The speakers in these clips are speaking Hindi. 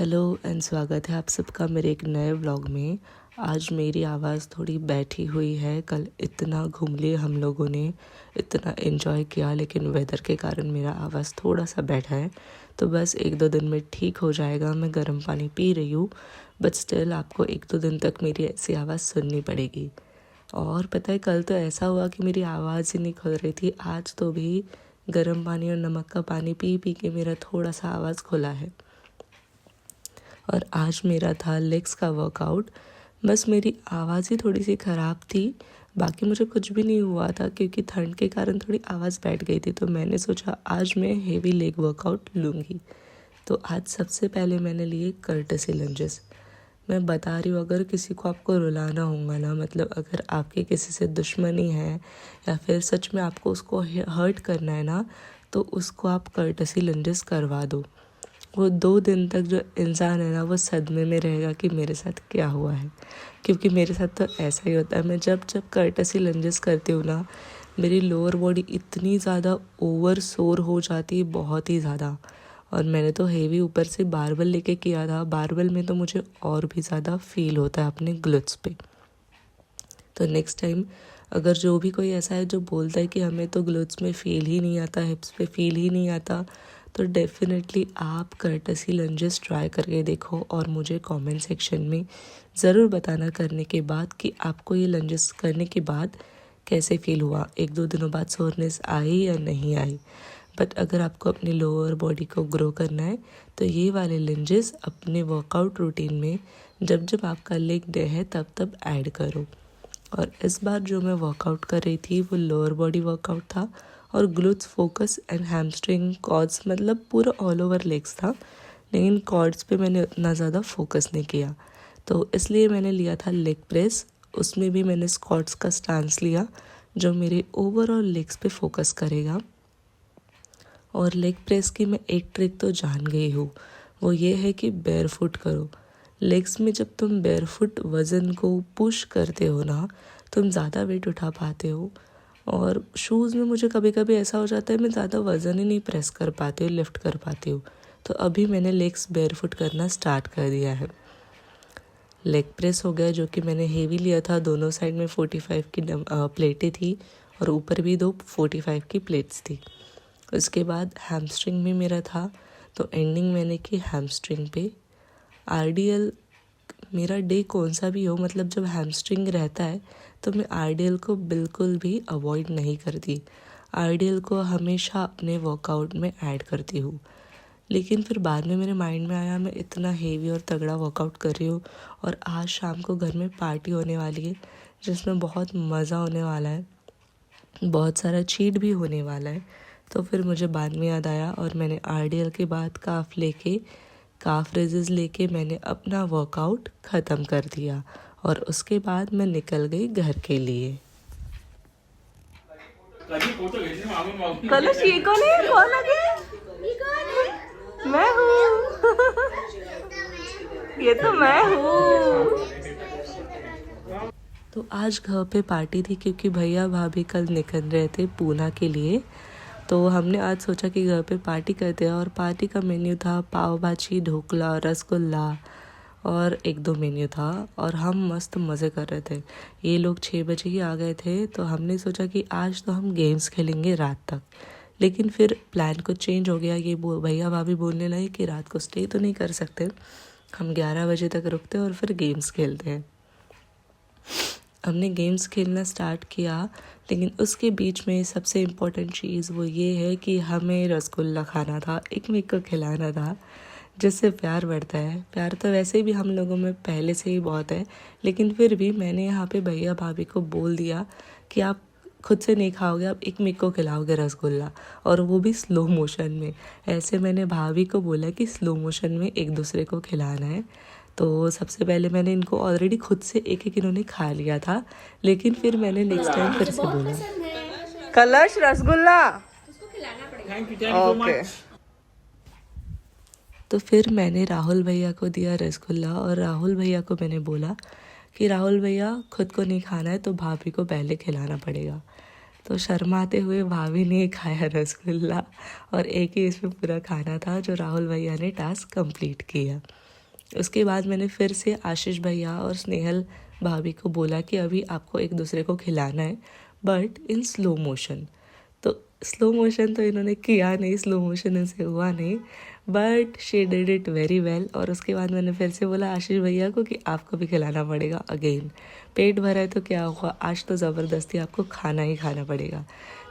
हेलो एंड स्वागत है आप सबका मेरे एक नए व्लॉग में। आज मेरी आवाज़ थोड़ी बैठी हुई है। कल इतना घूम लिए हम लोगों ने, इतना एंजॉय किया, लेकिन वेदर के कारण मेरा आवाज़ थोड़ा सा बैठा है। तो बस 1-2 दिन में ठीक हो जाएगा। मैं गर्म पानी पी रही हूँ, बट स्टिल आपको 1-2 दिन तक मेरी ऐसी आवाज़ सुननी पड़ेगी। और पता है, कल तो ऐसा हुआ कि मेरी आवाज़ ही नहीं खुल रही थी। आज तो भी गर्म पानी और नमक का पानी पी पी के मेरा थोड़ा सा आवाज़ खुला है। और आज मेरा था लेग्स का वर्कआउट। बस मेरी आवाज़ ही थोड़ी सी ख़राब थी, बाकी मुझे कुछ भी नहीं हुआ था, क्योंकि ठंड के कारण थोड़ी आवाज़ बैठ गई थी। तो मैंने सोचा आज मैं हेवी लेग वर्कआउट लूँगी। तो आज सबसे पहले मैंने लिए कर्टसी लंजेस। मैं बता रही हूँ, अगर किसी को आपको रुलाना होगा ना, मतलब अगर आपके किसी से दुश्मनी है या फिर सच में आपको उसको हर्ट करना है ना, तो उसको आप कर्टसी लंजेस करवा दो। वो 2 दिन तक जो इंसान है ना, वो सदमे में रहेगा कि मेरे साथ क्या हुआ है। क्योंकि मेरे साथ तो ऐसा ही होता है। मैं जब कर्टसी लंजेस करती हूँ ना, मेरी लोअर बॉडी इतनी ज़्यादा ओवर सोर हो जाती है, बहुत ही ज़्यादा। और मैंने तो हेवी ऊपर से बारबल लेके किया था। बारबल में तो मुझे और भी ज़्यादा फील होता है अपने ग्लुट्स पे। तो नेक्स्ट टाइम अगर जो भी कोई ऐसा है जो बोलता है कि हमें तो ग्लुट्स में फील ही नहीं आता, हिप्स पे फील ही नहीं आता, तो डेफिनेटली आप कर्टसी लंजेस ट्राई करके देखो और मुझे कमेंट सेक्शन में ज़रूर बताना करने के बाद कि आपको ये लंजेस करने के बाद कैसे फील हुआ। 1-2 दिनों बाद सोरनेस आई या नहीं आई। बट अगर आपको अपनी लोअर बॉडी को ग्रो करना है तो ये वाले लंजेस अपने वर्कआउट रूटीन में जब जब आपका लेग डे है तब तब ऐड करो। और इस बार जो मैं वर्कआउट कर रही थी वो लोअर बॉडी वर्कआउट था और glutes, focus and hamstring, cords, मतलब पूरा ऑल ओवर लेग्स था। लेकिन कॉर्ड्स पे मैंने उतना ज़्यादा फोकस नहीं किया, तो इसलिए मैंने लिया था लेग प्रेस। उसमें भी मैंने स्क्वाट्स का स्टांस लिया जो मेरे ओवरऑल लेग्स पे फोकस करेगा। और लेग प्रेस की मैं एक ट्रिक तो जान गई हूँ, वो ये है कि बेयरफुट करो। लेग्स में जब तुम बेयरफुट वज़न को पुश करते हो ना, तुम ज़्यादा वेट उठा पाते हो। और शूज़ में मुझे कभी कभी ऐसा हो जाता है, मैं ज़्यादा वज़न ही नहीं प्रेस कर पाती हूँ, लिफ्ट कर पाती हूँ। तो अभी मैंने लेग्स बेयरफुट करना स्टार्ट कर दिया है। लेग प्रेस हो गया, जो कि मैंने हेवी लिया था। दोनों साइड में 45 की प्लेटें थी और ऊपर भी 2 45 की प्लेट्स थी। उसके बाद हैमस्ट्रिंग भी मेरा था, तो एंडिंग मैंने की हैमस्ट्रिंग पे। आरडीएल मेरा डे कौन सा भी हो, मतलब जब हैमस्ट्रिंग रहता है तो मैं आरडीएल को बिल्कुल भी अवॉइड नहीं करती। आरडीएल को हमेशा अपने वर्कआउट में ऐड करती हूँ। लेकिन फिर बाद में मेरे माइंड में आया, मैं इतना हेवी और तगड़ा वर्कआउट कर रही हूँ और आज शाम को घर में पार्टी होने वाली है जिसमें बहुत मज़ा होने वाला है, बहुत सारा चीट भी होने वाला है। तो फिर मुझे बाद में याद आया और मैंने आरडीएल के बाद काफ रेजेस लेके मैंने अपना वर्कआउट ख़त्म कर दिया और उसके बाद मैं निकल गई घर के लिए। कलश, ये कौन है? कौन लगे? मैं हूँ। ये तो मैं हूँ। तो आज घर पे पार्टी थी क्योंकि भैया भाभी कल निकल रहे थे पूना के लिए। तो हमने आज सोचा कि घर पे पार्टी करते हैं और पार्टी का मेन्यू था पाव भाजी, ढोकला, रसगुल्ला और 1-2 मेन्यू था और हम मस्त मज़े कर रहे थे। ये लोग 6 बजे ही आ गए थे, तो हमने सोचा कि आज तो हम गेम्स खेलेंगे रात तक। लेकिन फिर प्लान कुछ चेंज हो गया। ये भैया भाभी बोलने लगे कि रात को स्टे तो नहीं कर सकते, हम 11 बजे तक रुकते और फिर गेम्स खेलते हैं। हमने गेम्स खेलना स्टार्ट किया, लेकिन उसके बीच में सबसे इम्पोर्टेंट चीज़ वो ये है कि हमें रसगुल्ला खाना था, एक को खिलाना था, जिससे प्यार बढ़ता है। प्यार तो वैसे भी हम लोगों में पहले से ही बहुत है, लेकिन फिर भी मैंने यहाँ पे भैया भाभी को बोल दिया कि आप खुद से नहीं खाओगे, आप एक को खिलाओगे रसगुल्ला, और वो भी स्लो मोशन में। ऐसे मैंने भाभी को बोला कि स्लो मोशन में एक दूसरे को खिलाना है। तो सबसे पहले मैंने इनको ऑलरेडी खुद से एक इन्होंने खा लिया था, लेकिन फिर मैंने नेक्स्ट टाइम फिर से बोला, कलश rasgulla. Thank you so much. तो फिर मैंने राहुल भैया को दिया रसगुल्ला और राहुल भैया को मैंने बोला कि राहुल भैया खुद को नहीं खाना है तो भाभी को पहले खिलाना पड़ेगा। तो शर्माते हुए भाभी ने खाया रसगुल्ला और एक ही इसमें पूरा खाना था जो राहुल भैया ने टास्क कंप्लीट किया। उसके बाद मैंने फिर से आशीष भैया और स्नेहल भाभी को बोला कि अभी आपको एक दूसरे को खिलाना है, बट इन स्लो मोशन। तो स्लो मोशन तो इन्होंने किया नहीं, स्लो मोशन इनसे हुआ नहीं, but she did it very well. और उसके बाद मैंने फिर से बोला आशीष भैया को कि आपको भी खिलाना पड़ेगा अगेन। पेट भरा है तो क्या हुआ, आज तो ज़बरदस्ती आपको खाना ही खाना पड़ेगा।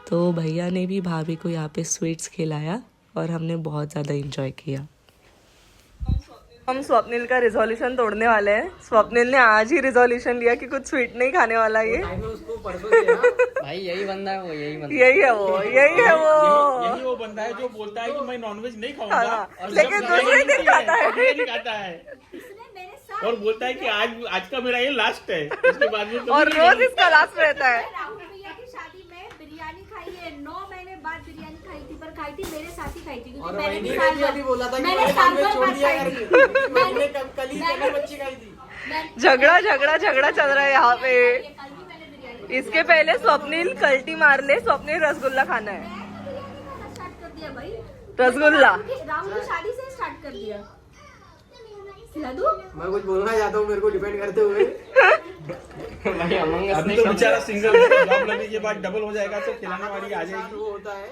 तो भैया ने भी भाभी को यहाँ पे स्वीट्स खिलाया और हमने बहुत ज़्यादा इंजॉय किया। हम स्वप्निल का रिजोल्यूशन तोड़ने वाले हैं। स्वप्निल ने आज ही रिजोल्यूशन लिया कि कुछ स्वीट नहीं खाने वाला ये। भाई यही बंदा है वो, यही बंदा यही है वो, यही वो बंदा है जो बोलता है कि मैं नॉनवेज नहीं खाऊंगा, लेकिन दूसरे दिन खाता है और बोलता है कि आज का मेरा ये लास्ट है, उसके बाद में और रोज इसका लास्ट रहता है। राहुल भैया की शादी में बिरयानी खाई है, 9 महीने बाद बिरयानी खाई थी, पर खाई थी मेरे साथ ही खाई थी, क्योंकि मैंने भी साल भर बोला था कि मैंने साल भर छोड़ बाद दिया खाई करके। थी। मैंने कल ही पहले बच्ची खाई थी। झगड़ा चल रहा है यहाँ पे। कल भी मैंने बिरयानी इसके पहले स्वप्निल कल्टी मार ले, स्वप्निल रसगुल्ला खाना है। खाना स्टार्ट कर दिया भाई, रसगुल्ला राहुल की शादी से स्टार्ट कर दिया। खिला दूं? मैं कुछ बोलना चाहता हूँ मेरे को डिपेंड करते हुए। भाई अभी तो बेचारा सिंगल जॉब लगने के बाद डबल हो जाएगा तो खिलाने वाली आ जाएगी। वो होता है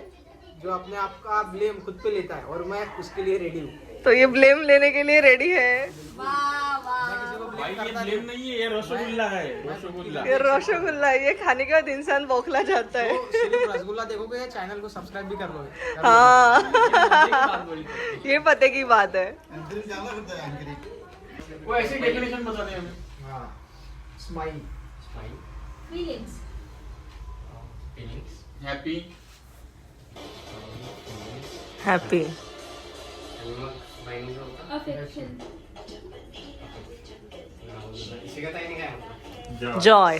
जो अपने आप का ब्लेम खुद पे लेता है और मैं उसके लिए रेडी हूँ। तो ये ब्लेम लेने के लिए रेडी है। वाह वाह, भाई ये ब्लेम नहीं है, ये रसगुल्ला है, रसगुल्ला। ये रसगुल्ला, ये खाने के बाद इंसान बौखला जाता है। तो सिर्फ रसगुल्ला देखोगे या चैनल को सब्सक्राइब भी कर लोगे। हाँ ये पते की बात है। वो ऐसी डेफिनेशन बता दें हमें। हाँ, smile feelings happy, happy, affection Joy.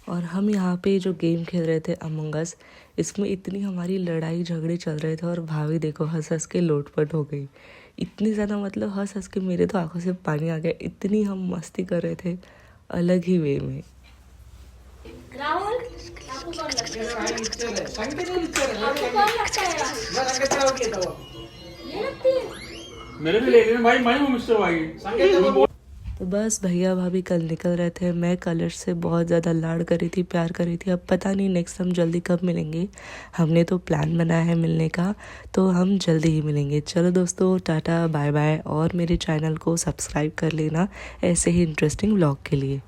और हम यहाँ पे जो गेम खेल रहे थे अमंग अस, इसमें इतनी हमारी लड़ाई झगड़े चल रहे थे और भाभी देखो हंस हंस के लोटपट हो गई। इतनी ज़्यादा मतलब हंस हंस के मेरे तो आंखों से पानी आ गया, इतनी हम मस्ती कर रहे थे अलग ही वे में। राहुल आपको कौन लगता है? संकेत आपको कौन लगता है? ये लगती है। मेरे भी ले लेना भाई, मैं हूँ मिस्टर भाई। तो बस भैया भाभी कल निकल रहे थे। मैं कलर से बहुत ज़्यादा लाड़ करी थी, प्यार करी थी। अब पता नहीं नेक्स्ट हम जल्दी कब मिलेंगे। हमने तो प्लान बनाया है मिलने का, तो हम जल्दी ही मिलेंगे। चलो दोस्तों, टाटा बाय बाय, और मेरे चैनल को सब्सक्राइब कर लेना ऐसे ही इंटरेस्टिंग व्लॉग के लिए।